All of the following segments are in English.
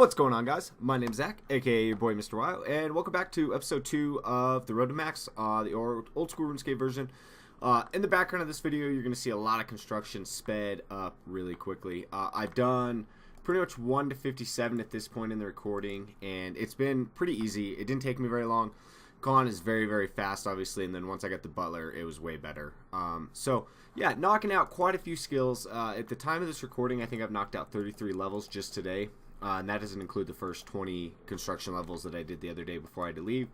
What's going on, guys? My name's Zach, aka your boy TheMrWyo, and welcome back to episode 2 of the Road to Max, the old school RuneScape version. In the background of this video, you're going to see a lot of construction sped up really quickly. I've done pretty much 1 to 57 at this point in the recording, and it's been pretty easy. It didn't take me very long. Khan is very, very fast, obviously, and then once I got the Butler, it was way better. So, yeah, knocking out quite a few skills. At the time of this recording, I think I've knocked out 33 levels just today. And that doesn't include the first 20 construction levels that I did the other day before I had to leave.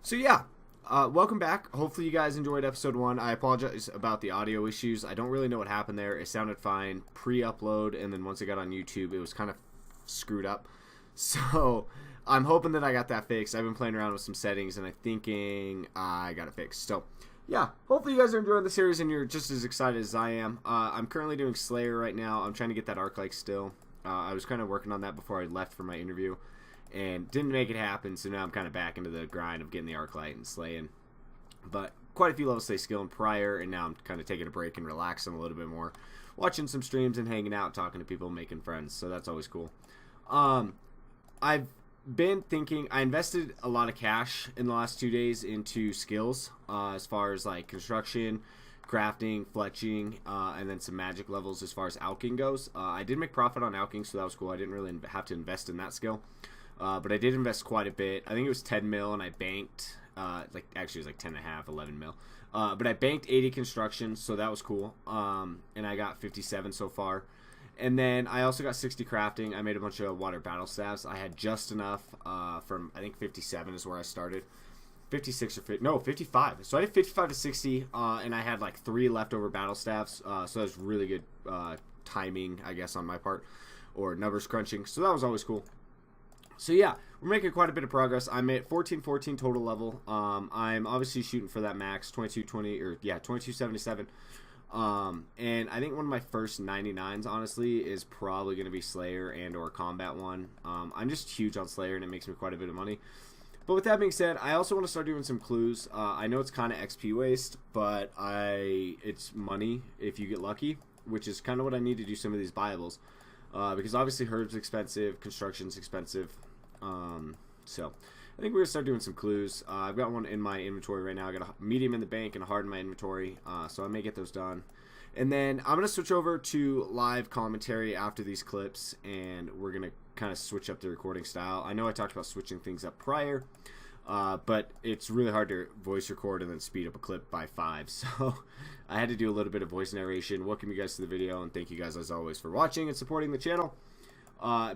So yeah, welcome back. Hopefully you guys enjoyed episode 1. I apologize about the audio issues. I don't really know what happened there. It sounded fine pre-upload, and then once I got on YouTube, it was kind of screwed up. So I'm hoping that I got that fixed. I've been playing around with some settings, and I'm thinking I got it fixed. So yeah, hopefully you guys are enjoying the series, and you're just as excited as I am. I'm currently doing Slayer right now. I'm trying to get that Arc-like still. I was kind of working on that before I left for my interview and didn't make it happen, so now I'm kind of back into the grind of getting the arc light and slaying. But quite a few levels stay skill in prior, and now I'm kind of taking a break and relaxing a little bit more, watching some streams and hanging out, talking to people, making friends, so that's always cool. I've been thinking, I invested a lot of cash in the last 2 days into skills, as far as like construction, crafting, fletching, and then some magic levels as far as alching goes. I did make profit on alching, so that was cool. I didn't really have to invest in that skill, but I did invest quite a bit. I think it was 10 mil, and I banked, actually it was like 10 and a half, 11 mil. But I banked 80 construction, so that was cool. And I got 57 so far. And then I also got 60 crafting. I made a bunch of water battle staves. I had just enough from, I think 57 is where I started. 56 or 50, no, 55. So I did 55 to 60, and I had like 3 leftover battle staffs. So that was really good timing, I guess, on my part, or numbers crunching. So that was always cool. So yeah, we're making quite a bit of progress. I'm at 1414 total level. I'm obviously shooting for that max 2220 or yeah 2277. And I think one of my first 99s, honestly, is probably going to be Slayer and or Combat 1. I'm just huge on Slayer, and it makes me quite a bit of money. But with that being said, I also want to start doing some clues. I know it's kind of XP waste, but it's money if you get lucky, which is kind of what I need to do some of these buyables. Because obviously herb's expensive, construction's expensive. So I think we're going to start doing some clues. I've got one in my inventory right now. I got a medium in the bank and a hard in my inventory, so I may get those done. And then I'm going to switch over to live commentary after these clips, and we're going to kind of switch up the recording style. I know I talked about switching things up prior, but it's really hard to voice record and then speed up a clip by 5, so I had to do a little bit of voice narration. Welcome you guys to the video, and thank you guys as always for watching and supporting the channel.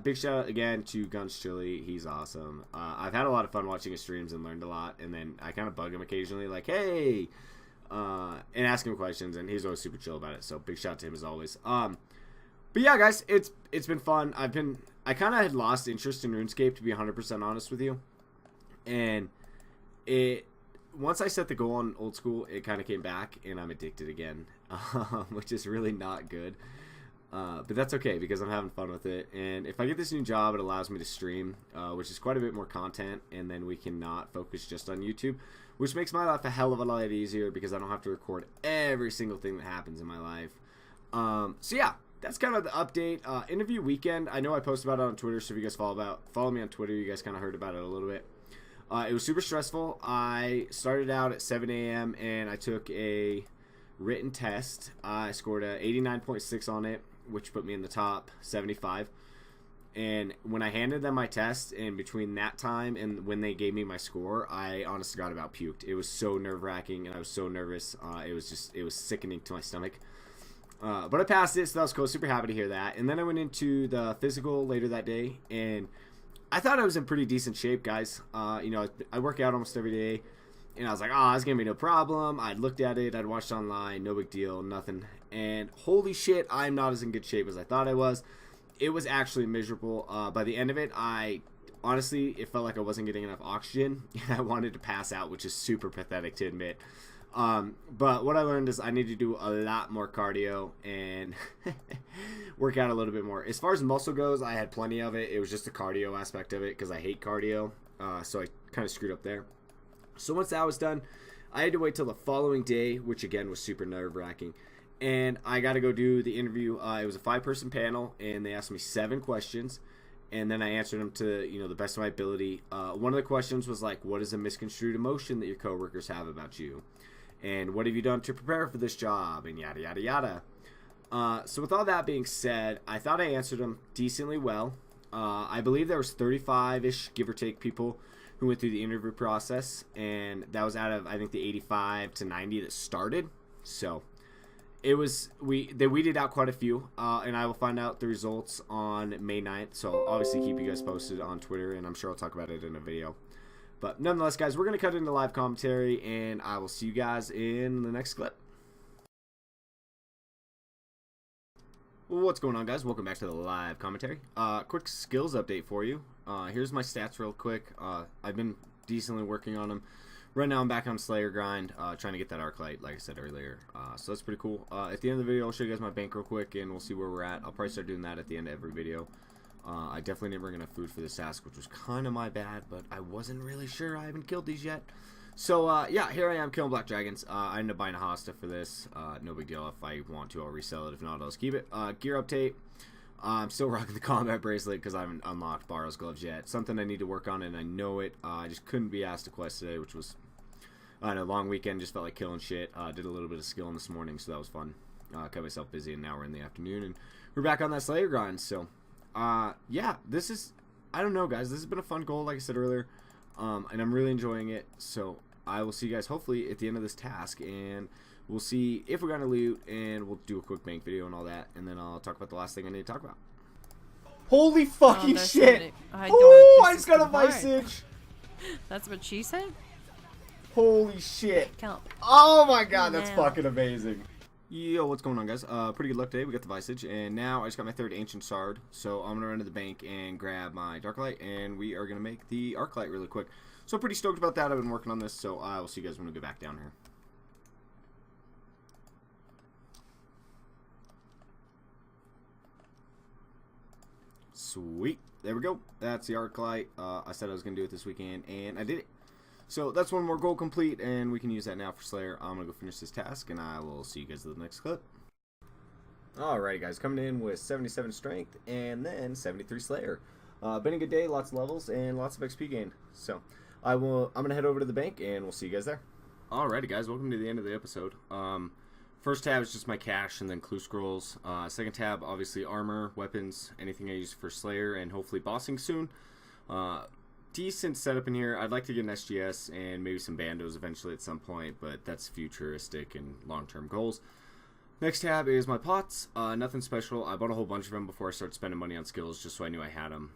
Big shout out again to Guns Chili. He's awesome. I've had a lot of fun watching his streams and learned a lot, and then I kind of bug him occasionally like, hey, and ask him questions, and he's always super chill about it, so big shout out to him as always. But yeah, guys, it's been fun. I kind of had lost interest in RuneScape, to be 100% honest with you, and once I set the goal on Old School, it kind of came back, and I'm addicted again, which is really not good. But that's okay, because I'm having fun with it, and if I get this new job, it allows me to stream, which is quite a bit more content, and then we can not focus just on YouTube, which makes my life a hell of a lot easier, because I don't have to record every single thing that happens in my life. So yeah, that's kind of the update. Interview weekend, I know I posted about it on Twitter, so if you guys follow me on Twitter, you guys kind of heard about it a little bit. It was super stressful. I started out at 7 a.m., and I took a written test. I scored a 89.6 on it, which put me in the top 75. And when I handed them my test, and between that time and when they gave me my score, I honest to God about puked. It was so nerve-wracking, and I was so nervous. It was sickening to my stomach. But I passed it, so that was cool. Super happy to hear that. And then I went into the physical later that day, and I thought I was in pretty decent shape, guys. You know, I work out almost every day, and I was like, oh, it's going to be no problem. I'd looked at it. I'd watched online. No big deal. Nothing. And holy shit, I'm not as in good shape as I thought I was. It was actually miserable. By the end of it, honestly, it felt like I wasn't getting enough oxygen, and I wanted to pass out, which is super pathetic to admit. But what I learned is I need to do a lot more cardio and work out a little bit more. As far as muscle goes, I had plenty of it. It was just the cardio aspect of it, because I hate cardio. So I kind of screwed up there. So once that was done, I had to wait till the following day, which again was super nerve-wracking. And I got to go do the interview. It was a 5-person panel, and they asked me 7 questions. and then I answered them to, the best of my ability. One of the questions was like, what is a misconstrued emotion that your coworkers have about you? And what have you done to prepare for this job? And yada, yada, yada. So with all that being said, I thought I answered them decently well. I believe there was 35-ish, give or take, people who went through the interview process. And that was out of, I think, the 85 to 90 that started. So it was, they weeded out quite a few. And I will find out the results on May 9th. So I'll obviously keep you guys posted on Twitter. And I'm sure I'll talk about it in a video. But nonetheless, guys, we're going to cut into live commentary, and I will see you guys in the next clip. What's going on, guys? Welcome back to the live commentary. Quick skills update for you. Here's my stats real quick. I've been decently working on them. Right now, I'm back on Slayer grind, trying to get that Arclight, like I said earlier. So that's pretty cool. At the end of the video, I'll show you guys my bank real quick, and we'll see where we're at. I'll probably start doing that at the end of every video. I definitely didn't bring enough food for this task, which was kind of my bad, but I wasn't really sure. I haven't killed these yet. So, yeah, here I am killing black dragons. I ended up buying a hosta for this. No big deal. If I want to, I'll resell it. If not, I'll just keep it. Gear update. I'm still rocking the combat bracelet because I haven't unlocked Barrow's gloves yet. Something I need to work on, and I know it. I just couldn't be asked to quest today, which was, I don't know, long weekend. Just felt like killing shit. Did a little bit of skilling this morning, so that was fun. Kept myself busy, and now we're in the afternoon, and we're back on that Slayer grind, so... yeah, this is, I don't know, guys, this has been a fun goal, like I said earlier, and I'm really enjoying it, so I will see you guys hopefully at the end of this task, and we'll see if we're gonna loot, and we'll do a quick bank video and all that, and then I'll talk about the last thing I need to talk about. Holy fucking shit! I just got a message! That's what she said? Holy shit! Count. Oh my god, that's fucking amazing. Yo, what's going on, guys? Pretty good luck today. We got the Visage, and now I just got my 3rd Ancient Shard, so I'm going to run to the bank and grab my Darklight, and we are going to make the Arclight really quick. So pretty stoked about that. I've been working on this, so I will see you guys when we get back down here. Sweet. There we go. That's the Arclight. I said I was going to do it this weekend, and I did it. So that's one more goal complete, and we can use that now for Slayer. I'm going to go finish this task, and I will see you guys in the next clip. Alrighty, guys, coming in with 77 strength, and then 73 Slayer. Been a good day, lots of levels, and lots of XP gained. So I'm going to head over to the bank, and we'll see you guys there. Alrighty, guys, welcome to the end of the episode. First tab is just my cash, and then clue scrolls. Second tab, obviously armor, weapons, anything I use for Slayer, and hopefully bossing soon. Decent setup in here. I'd like to get an SGS and maybe some bandos eventually at some point, but that's futuristic and long-term goals. Next tab is my pots. Nothing special. I bought a whole bunch of them before I started spending money on skills just so I knew I had them.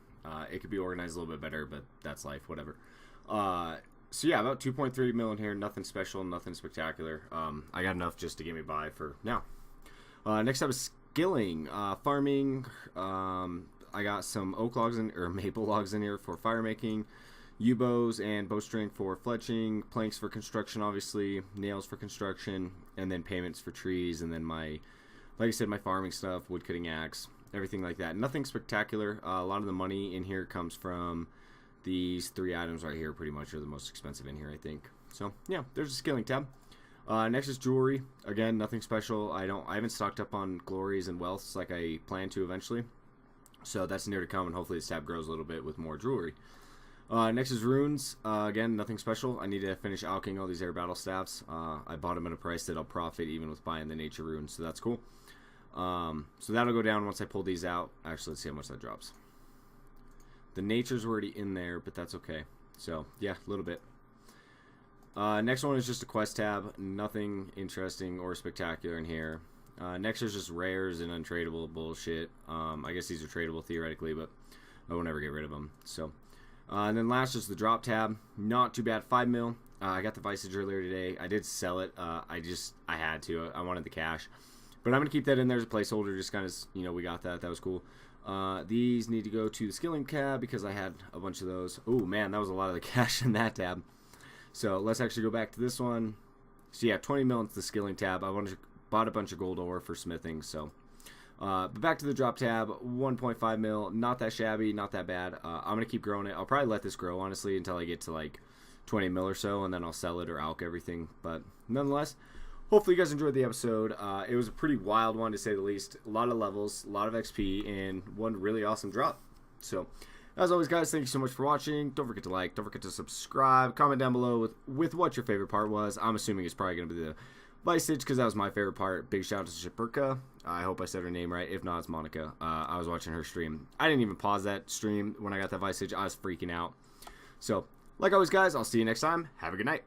It could be organized a little bit better, but that's life, whatever. So yeah, about 2.3 mil in here. Nothing special, nothing spectacular. I got enough just to get me by for now. Next up is skilling. Farming. I got some oak logs or maple logs in here for fire making, U-bows and bowstring for fletching, planks for construction, obviously, nails for construction, and then payments for trees, and then like I said, my farming stuff, wood cutting axe, everything like that. Nothing spectacular. A lot of the money in here comes from these 3 items right here. Pretty much are the most expensive in here, I think. So yeah, there's a skilling tab. Next is jewelry. Again, nothing special. I haven't stocked up on glories and wealths like I plan to eventually. So that's near to come, and hopefully this tab grows a little bit with more jewelry. Next is runes. Again, nothing special. I need to finish alching all these air battle staffs. I bought them at a price that I'll profit even with buying the nature runes, so that's cool. So that'll go down once I pull these out. Actually, let's see how much that drops. The nature's already in there, but that's okay. So yeah, a little bit. Next one is just a quest tab. Nothing interesting or spectacular in here. Next is just rares and untradeable bullshit. I guess these are tradable theoretically, but I will never get rid of them. So, and then last is the drop tab. Not too bad. 5 mil. I got the Visage earlier today. I did sell it. I had to. I wanted the cash, but I'm gonna keep that in there as a placeholder. Just kind of, we got that. That was cool. These need to go to the skilling tab because I had a bunch of those. Oh man, that was a lot of the cash in that tab. So let's actually go back to this one. So yeah, 20 mil into the skilling tab. I bought a bunch of gold ore for smithing. So, but back to the drop tab. 1.5 mil. Not that shabby. Not that bad. I'm gonna keep growing it. I'll probably let this grow honestly until I get to like 20 mil or so, and then I'll sell it or alch everything. But nonetheless, hopefully you guys enjoyed the episode. It was a pretty wild one to say the least. A lot of levels, a lot of XP, and one really awesome drop. So, as always, guys, thank you so much for watching. Don't forget to like, don't forget to subscribe, comment down below with what your favorite part was. I'm assuming it's probably going to be the Visage, because that was my favorite part. Big shout out to Shipurka. I hope I said her name right. If not, it's Monica. I was watching her stream. I didn't even pause that stream when I got that Visage. I was freaking out. So, like always, guys, I'll see you next time. Have a good night.